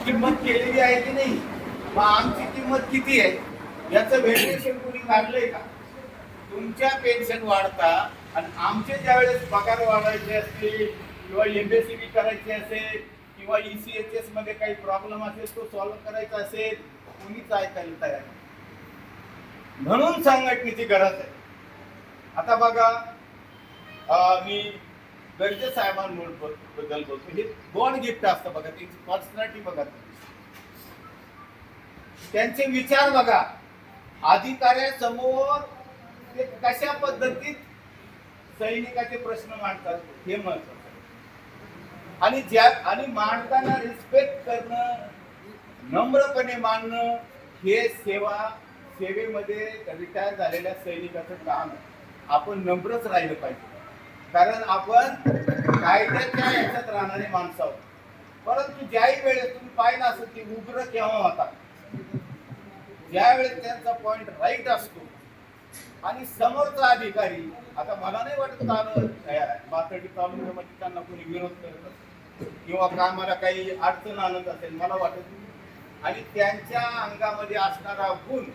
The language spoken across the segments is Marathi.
किंमत केलेली आहे की नाही, मग आमची किंमत किती आहे याचं व्हॅल्युएशन कोणी काढलंय का? तुमच्या पेन्शन वाढता आणि आमचे ज्यावेळेस पगार वाढवायचे असतील किंवा एमएससीबी करायची असेल किंवा ईसीएचएस मध्ये काही प्रॉब्लेम असेल तो सॉल्व्ह करायचा असेल, कोणीच ऐकायला तयार नाही. म्हणून संघटनेची गरज आहे. आता बघा, मी गरजे साहेबांबद्दल बोलतो. हे दोन गिफ्ट असतं बघा, त्यांची पर्सनॅलिटी बघा, त्यांचे विचार बघा, अधिकाऱ्यासमोर ते कशा पद्धतीत सैनिकाचे प्रश्न मांडतात हे महत्वाचं. आणि मांडताना रिस्पेक्ट करणं, नम्रपणे मांडणं हे सेवेमध्ये रिटायर झालेल्या सैनिकाचं काम आहे. आपण नम्रच राहिलं पाहिजे, कारण आपण कायद्याच्या याच्यात राहणारे माणसं आहोत. परंतु ज्याही वेळेस तुम्ही पाहिलं असेल की उग्र केव्हा होता, ज्यावेळेस त्यांचा पॉइंट राईट असतो आणि समोरचा अधिकारी, आता मला नाही वाटत पाथर्डी तालुक्यामध्ये त्यांना कोणी विरोध करत असेल किंवा कामाला काही अडचण आणत असेल, मला वाटत नाही. आणि त्यांच्या अंगामध्ये असणारा गुण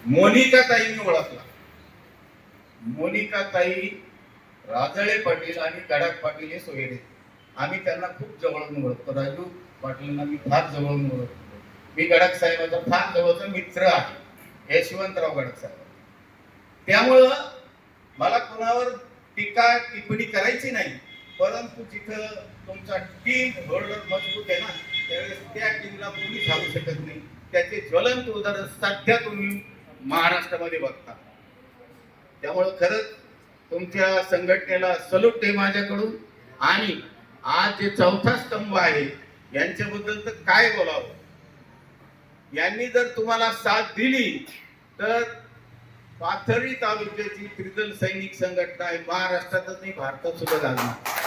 मोनिकाताईंनी ओळखला. मोनिकाताई, राजळे पाटील आणि कडक पाटील हे सोयरे, आम्ही त्यांना खूप जवळून ओळखतो. राजू पाटीलांना मी फार जवळून ओळखतो. मी गडक साहेबांचा फार जवळचा मित्र आहे, यशवंतराव गडक साहेब. त्यामुळं मला कोणावर टीका टिप्पणी करायची नाही, परंतु जिथं तुमचा टीम होल्डर मजबूत आहे ना, त्यावेळेस त्या टीमला कोणी थांबू शकत नाही. त्याचे ज्वलंत उदाहरण सध्या तुम्ही महाराष्ट्रामध्ये बघता. त्यामुळं खरंच तुमच्या संघटनेला सल्यूट आहे माझ्याकडून. आणि आज जे चौथा स्तंभ आहे यांच्याबद्दल तर काय बोलावं. यांनी जर तुम्हाला साथ दिली तर पाथर्डी तालुक्याची त्रिदल सैनिक संघटना आहे, महाराष्ट्रातच नाही भारतात सुद्धा घालणार.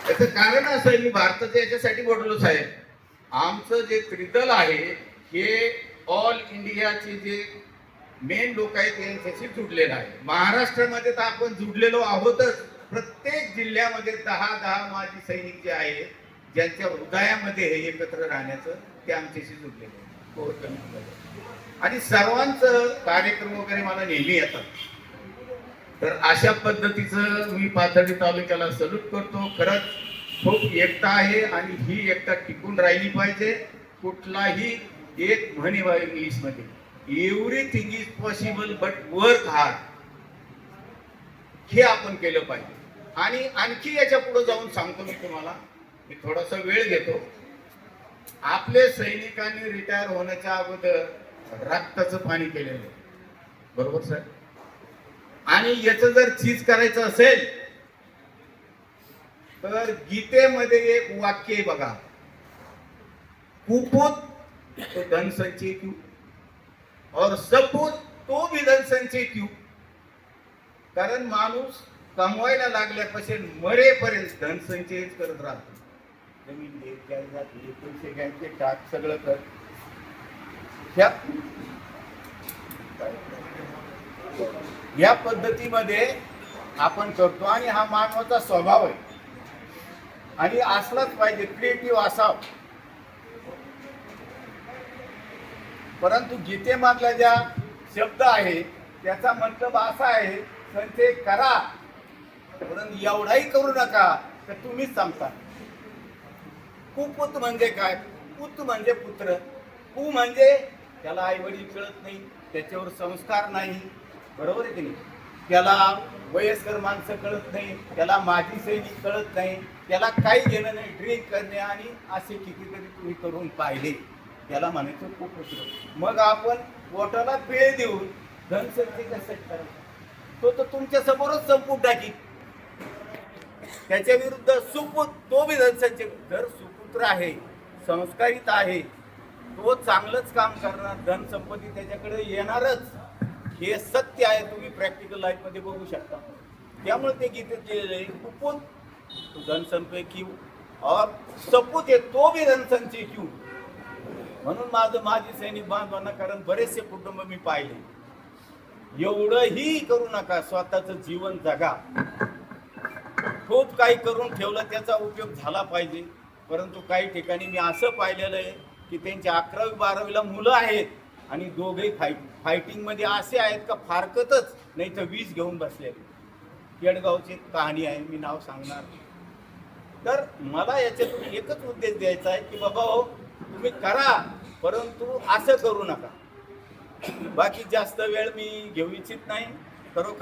याचं कारण असं आहे, मी भारताचं याच्यासाठी बोललो साहेब, आमचं जे त्रिदल आहे हे ऑल इंडियाचे जे मेन लोक आहेत यांच्याशी जुडलेलं आहे. महाराष्ट्रामध्ये तर आपण जुडलेलो आहोतच. प्रत्येक जिल्ह्यामध्ये 10 माजी सैनिक जे आहेत, ज्यांच्या हृदयामध्ये हे एकत्र राहण्याचं, ते आमच्याशी जुडलेले आहेत. आणि सर्वांचं कार्यक्रम वगैरे मला नेहमी येतात. तर अशा पद्धतीचं मी पाथर्डी तालुक्याला सल्यूट करतो. खरंच खूप एकता आहे आणि ही एकता टिकून राहिली पाहिजे. कुठलाही एक म्हणे बा इंग्लिश मध्ये, everything is possible but work hard, हे आपण केलं पाहिजे. आणि आणखी याच्या पुढे जाऊन सांगतो मी तुम्हाला, मी थोडासा वेळ घेतो. आपले सैनिकांनी रिटायर होण्याच्या अगोदर रक्ताचं पाणी केलेलं, बरोबर सर? आणि याचं जर चीज करायचं असेल तर गीतेमध्ये एक वाक्य आहे बघा, कुपूत तो धन संचय क्यों और सपूत तो भी धन संचय क्यों. कारण माणूस कमवायला लागल्यापासून मरेपर्यंत धन संचयच करत राहतो. जमीन घे, जायदाद घे, पैसे घ्यायचे टाक, सगळं कर. या पद्धतीमध्ये आपण करतो आणि हा मानवाचा स्वभाव आहे आणि असलाच पाहिजे, क्रिएटिव्ह असावं. परंतु गीतेमधला ज्या शब्द आहे त्याचा मतलब असा आहे, संचय करा परंतु एवढाही करू नका तर तुम्हीच सांगता. कुपुत म्हणजे काय? पुत म्हणजे पुत्र, कु म्हणजे त्याला आई वडील कळत नाही, त्याच्यावर संस्कार नाही, बरोबर आहे की नाही? त्याला वयस्कर माणसं कळत नाही, त्याला माजी सैनिक कळत नाही, त्याला काही घेणं नाही, ड्रिंक करणे आणि असे कितीतरी तुम्ही करून पाहिले, त्याला म्हणायचं कुपुत्र. मग आपण पोटाला पेळ देऊन धनसंचय कसं करायचं? तो तर तुमच्या समोरच संपून टाकी. त्याच्या विरुद्ध सुपुत, तो बी धनसंचय. जर सुपुत्र आहे, संस्कारित आहे, तो चांगलंच काम करणार, धन संपत्ती त्याच्याकडे येणारच, हे सत्य आहे. तुम्ही प्रॅक्टिकल लाईफ मध्ये बघू शकता. त्यामुळे ते गीतेत लिहिलेलं आहे, कुपूत तो धन संचय क्यों और सपूत है तो भी धन संचय क्यों. म्हणून माझं माजी सैनिक बांधवांना, कारण बरेचसे कुटुंब मी पाहिले, एवढंही करू नका, स्वतःचं जीवन जगा. खूप काही करून ठेवलं, त्याचा उपयोग झाला पाहिजे. परंतु काही ठिकाणी मी असं पाहिलेलं आहे की त्यांच्या 11वी-12वीला मुलं आहेत आणि दोघे फायटिंगमध्ये असे आहेत का फारकतच नाही तर 20 घेऊन बसलेले. केडगावची कहाणी आहे, मी नाव सांगणार. तर मला याच्यातून एकच उद्देश द्यायचा आहे की बाबा हो, तुम्ही करा परंतु असं करू नका. बाकी जास्त वेळ मी घेऊ इच्छित नाही. खरोखर